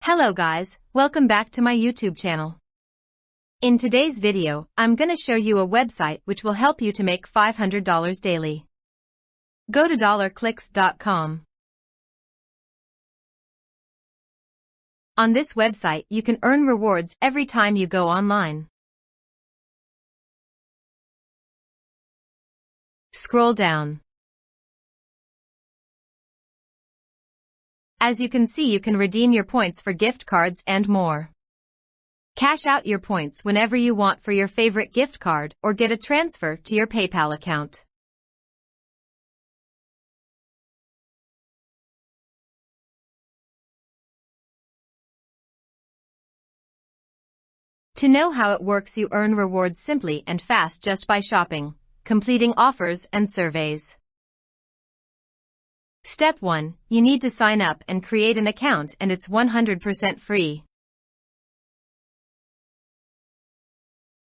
Hello guys, welcome back to my YouTube channel. In today's video, I'm gonna show you a website which will help you to make $500 daily. Go to dollarclicks.com. On this website you can earn rewards every time you go online. Scroll down. As you can see, you can redeem your points for gift cards and more. Cash out your points whenever you want for your favorite gift card or get a transfer to your PayPal account. To know how it works, you earn rewards simply and fast just by shopping, completing offers and surveys. Step 1. You need to sign up and create an account, and it's 100% free.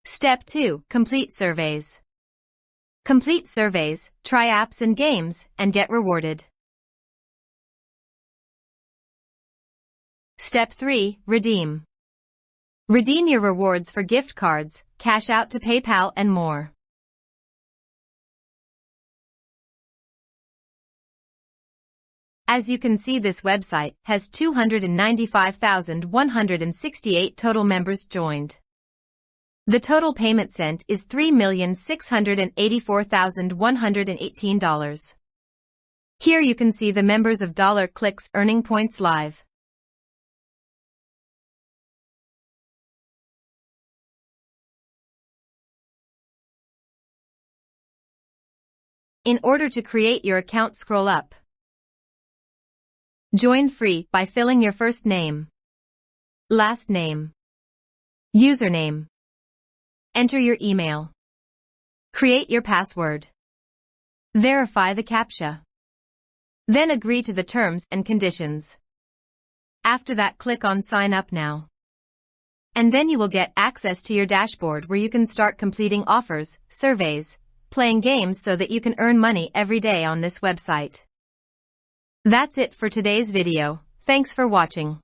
Step 2. Complete surveys. Complete surveys, try apps and games, and get rewarded. Step 3. Redeem. Redeem your rewards for gift cards, cash out to PayPal and more. As you can see, this website has 295,168 total members joined. The total payment sent is $3,684,118. Here you can see the members of DollarClicks earning points live. In order to create your account, scroll up. Join free by filling your first name, last name, username. Enter your email. Create your password. Verify the CAPTCHA. Then agree to the terms and conditions. After that, click on Sign Up Now. And then you will get access to your dashboard where you can start completing offers, surveys, playing games so that you can earn money every day on this website. That's it for today's video. Thanks for watching.